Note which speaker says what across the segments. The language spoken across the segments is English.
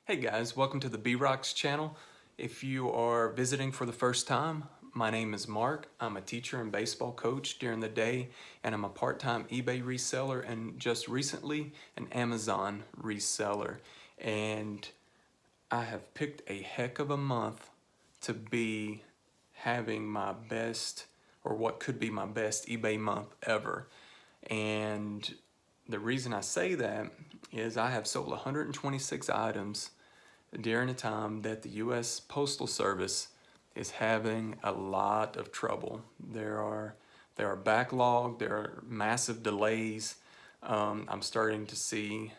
Speaker 1: Hey guys, welcome to the B-Rocks channel. If you are visiting for the first time, my name is Mark. I'm a teacher and baseball coach during the day, and I'm a part-time eBay reseller and just recently an Amazon reseller. And I have picked a heck of a month to be having my best, or what could be my best eBay month ever. And the reason I say that is I have sold 126 items during a time that the U.S. Postal Service is having a lot of trouble. There are backlog, there are massive delays. I'm starting to see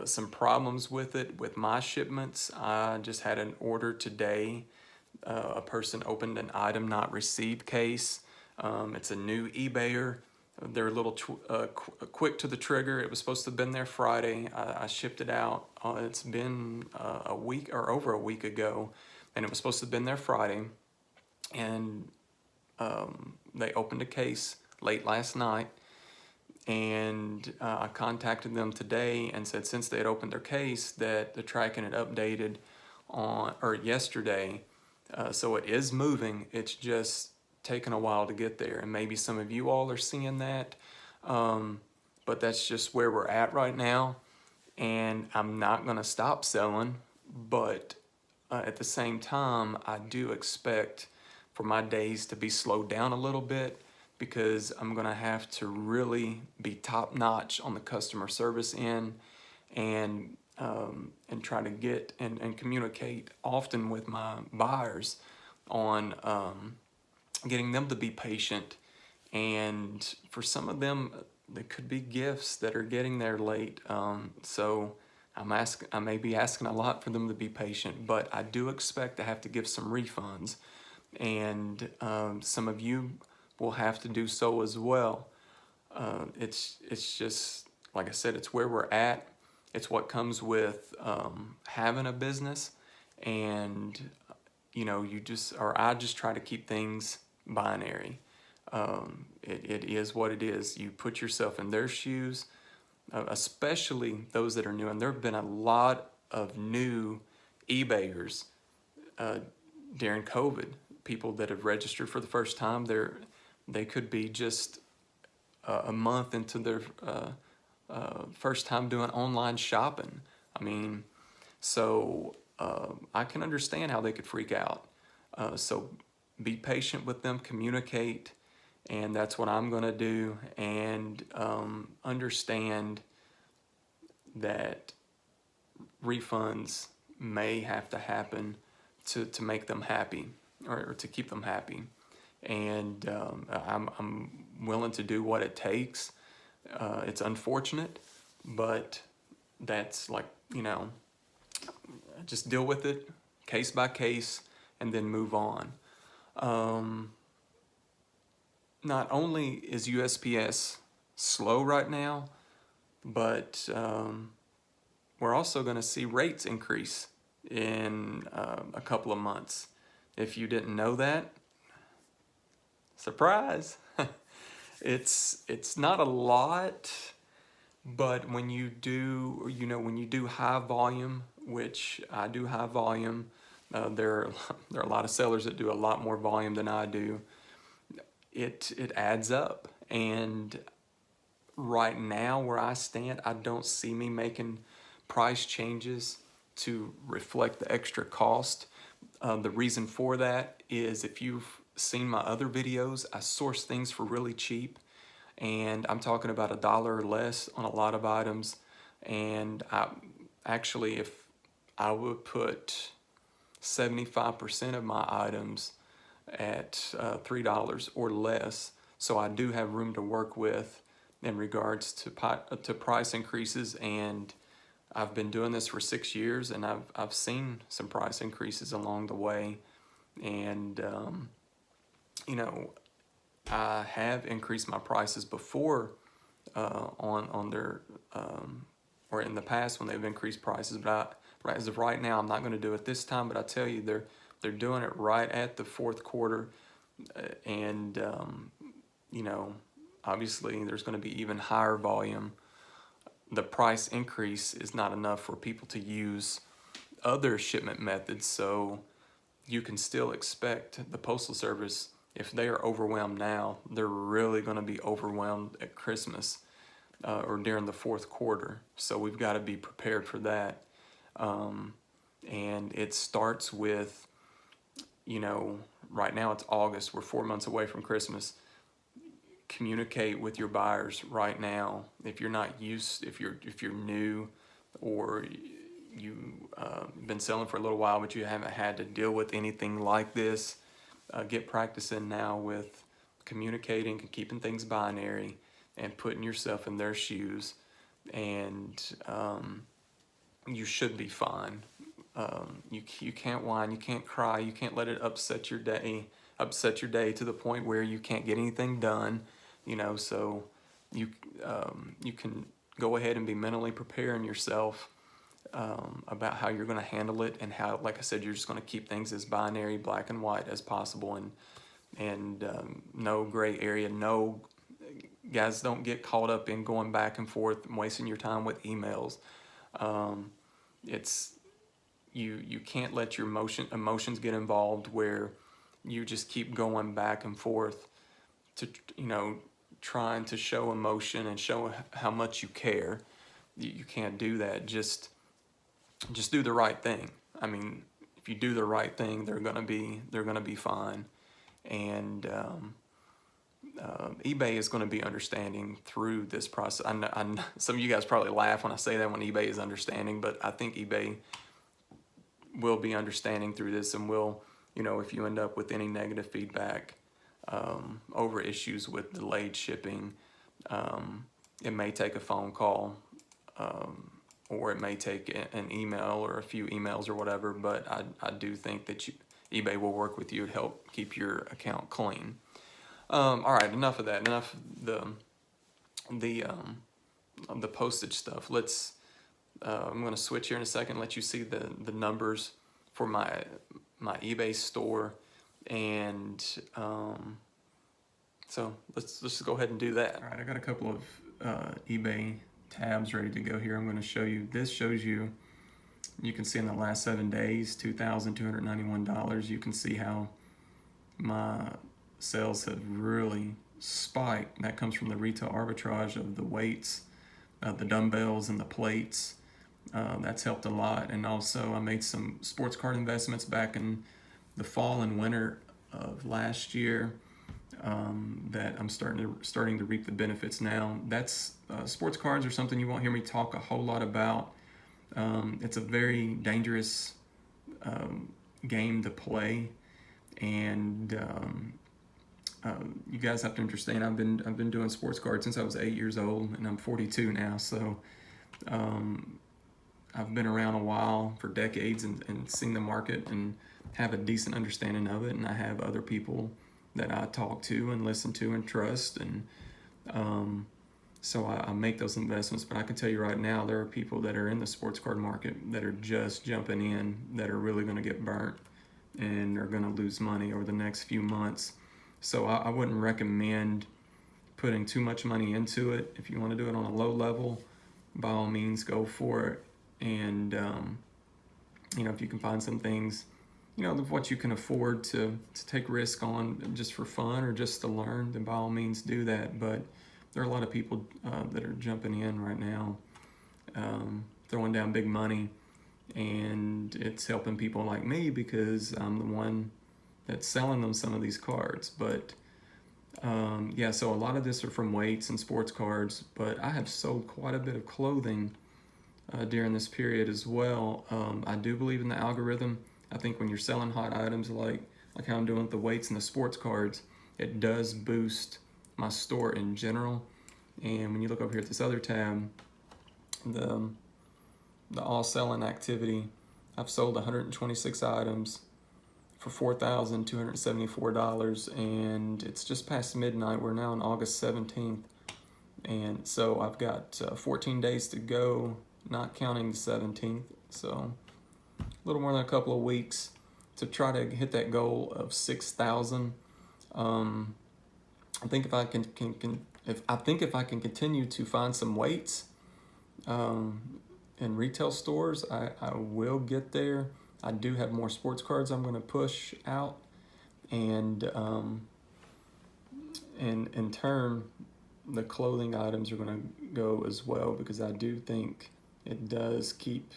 Speaker 1: some problems with it with my shipments. I just had an order today. A person opened an item not received case. It's a new eBayer. They're a little quick to the trigger. It was supposed to have been there Friday. I shipped it out. It's been a week or over a week ago, and it was supposed to have been there Friday. And they opened a case late last night, and I contacted them today and said since they had opened their case that the tracking had updated yesterday, so it is moving. It's just taken a while to get there, and maybe some of you all are seeing that, but that's just where we're at right now. And I'm not going to stop selling, but at the same time, I do expect for my days to be slowed down a little bit because I'm going to have to really be top notch on the customer service end and try to get and communicate often with my buyers on getting them to be patient. And for some of them, there could be gifts that are getting there late. So I may be asking a lot for them to be patient, but I do expect to have to give some refunds, and some of you will have to do so as well. It's just like I said, it's where we're at. It's what comes with having a business, and I just try to keep things binary. It is what it is. You put yourself in their shoes, especially those that are new. And there have been a lot of new eBayers during COVID. People that have registered for the first time, they could be just a month into their first time doing online shopping. I mean, so I can understand how they could freak out. So be patient with them, communicate, and that's what I'm going to do. And understand that refunds may have to happen to make them happy, or to keep them happy. And I'm willing to do what it takes. It's unfortunate, but that's just deal with it case by case and then move on. Not only is USPS slow right now, but we're also going to see rates increase in a couple of months. If you didn't know that, surprise! It's not a lot, but when you do high volume, which I do high volume, there are a lot of sellers that do a lot more volume than I do. It adds up, and right now where I stand, I don't see me making price changes to reflect the extra cost. The reason for that is if you've seen my other videos, I source things for really cheap, and I'm talking about $1 or less on a lot of items. And if I would put 75% of my items at $3 or less, so I do have room to work with in regards to price increases. And I've been doing this for 6 years, and I've seen some price increases along the way. And I have increased my prices before on their or in the past when they've increased prices, but as of right now, I'm not going to do it this time. But I tell you, they're doing it right at the fourth quarter, and obviously there's going to be even higher volume the price increase is not enough for people to use other shipment methods. So you can still expect the Postal Service, if they are overwhelmed now, they're really going to be overwhelmed at Christmas or during the fourth quarter. So we've got to be prepared for that. And it starts with, right now it's August, we're 4 months away from Christmas. Communicate with your buyers right now. If you're not used, if you're new, or you've been selling for a little while but you haven't had to deal with anything like this, get practicing now with communicating and keeping things binary and putting yourself in their shoes, and you should be fine. You can't whine, you can't cry, you can't let it upset your day to the point where you can't get anything done. So you you can go ahead and be mentally preparing yourself about how you're going to handle it, and how, like I said, you're just going to keep things as binary, black and white as possible, and no gray area. No, guys, don't get caught up in going back and forth and wasting your time with emails. It's you can't let your emotions get involved where you just keep going back and forth to trying to show emotion and show how much you care. You can't do that. Just do the right thing. I mean, if you do the right thing, they're gonna be fine. And eBay is going to be understanding through this process. Some of you guys probably laugh when I say that, when eBay is understanding, but I think eBay will be understanding through this, and will, if you end up with any negative feedback over issues with delayed shipping, it may take a phone call, or it may take an email or a few emails or whatever, but I do think that eBay will work with you to help keep your account clean. All right, enough of that. Enough the postage stuff. I'm going to switch here in a second, let you see the numbers for my eBay store, and so let's just go ahead and do that. All right, I got a couple of eBay tabs ready to go here. I'm going to show you. This shows you. You can see in the last 7 days, $2,291. You can see how my sales have really spiked. That comes from the retail arbitrage of the weights, the dumbbells, and the plates. That's helped a lot. And also, I made some sports card investments back in the fall and winter of last year that I'm starting to reap the benefits now. That's sports cards are something you won't hear me talk a whole lot about. It's a very dangerous game to play, and you guys have to understand. I've been doing sports cards since I was 8 years old, and I'm 42 now. So I've been around a while, for decades, and seen the market and have a decent understanding of it. And I have other people that I talk to and listen to and trust, and so I make those investments. But I can tell you right now, there are people that are in the sports card market that are just jumping in, that are really going to get burnt and are going to lose money over the next few months. So I wouldn't recommend putting too much money into it. If you want to do it on a low level, by all means, go for it. And if you can find some things, of what you can afford to take risk on just for fun or just to learn, then by all means do that. But there are a lot of people that are jumping in right now, throwing down big money, and it's helping people like me because I'm the one that's selling them some of these cards. But so a lot of this are from weights and sports cards, but I have sold quite a bit of clothing during this period as well. I do believe in the algorithm. I think when you're selling hot items like how I'm doing with the weights and the sports cards, it does boost my store in general. And when you look over here at this other tab, the all selling activity, I've sold 126 items for $4,274, and it's just past midnight. We're now on August 17th, and so I've got 14 days to go, not counting the 17th. So a little more than a couple of weeks to try to hit that goal of 6,000. I think if I can continue to find some weights in retail stores. I will get there. I do have more sports cards I'm going to push out, and in turn, the clothing items are going to go as well, because I do think it does keep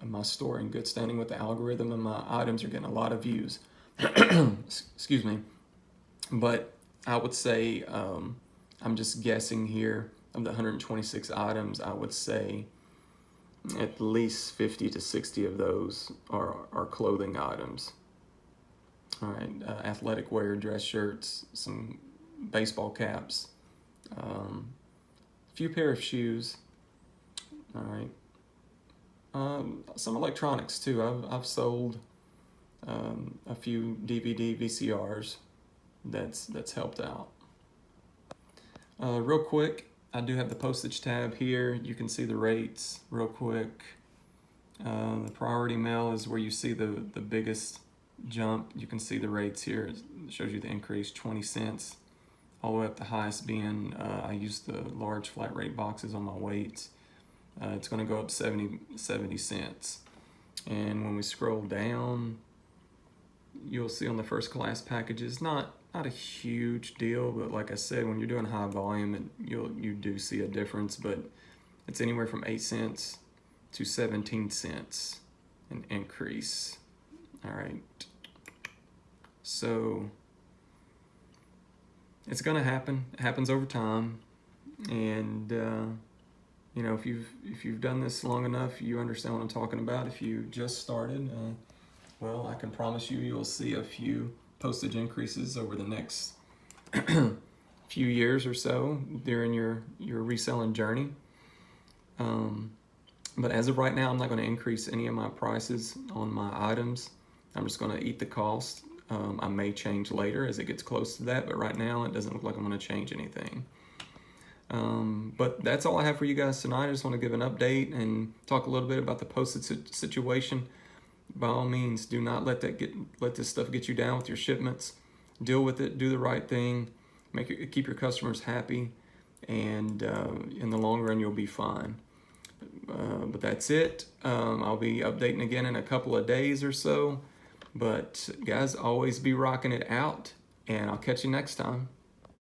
Speaker 1: my store in good standing with the algorithm, and my items are getting a lot of views. Excuse me. But I would say, I'm just guessing here, of the 126 items, I would say at least 50 to 60 of those are clothing items. All right, athletic wear, dress shirts, some baseball caps, a few pair of shoes. All right, some electronics too. I've sold a few DVD VCRs. That's helped out. Real quick, I do have the postage tab here. You can see the rates real quick. The priority mail is where you see the biggest jump. You can see the rates here. It shows you the increase, 20 cents, all the way up the highest being, I use the large flat rate boxes on my weights. It's going to go up 70 cents. And when we scroll down, you'll see on the first class packages, not a huge deal, but like I said, when you're doing high volume, you do see a difference, but it's anywhere from 8 cents to 17 cents an increase. All right, so it's gonna happen. It happens over time, and you know, if you've done this long enough, you understand what I'm talking about. If you just started, well, I can promise you'll see a few postage increases over the next few years or so during your reselling journey. But as of right now, I'm not going to increase any of my prices on my items. I'm just going to eat the cost. I may change later as it gets close to that, but right now it doesn't look like I'm going to change anything. But that's all I have for you guys tonight. I just want to give an update and talk a little bit about the postage situation. By all means, do not let this stuff get you down with your shipments. Deal with it. Do the right thing. Keep your customers happy, and in the long run, you'll be fine. But that's it. I'll be updating again in a couple of days or so. But guys, always be rocking it out, and I'll catch you next time.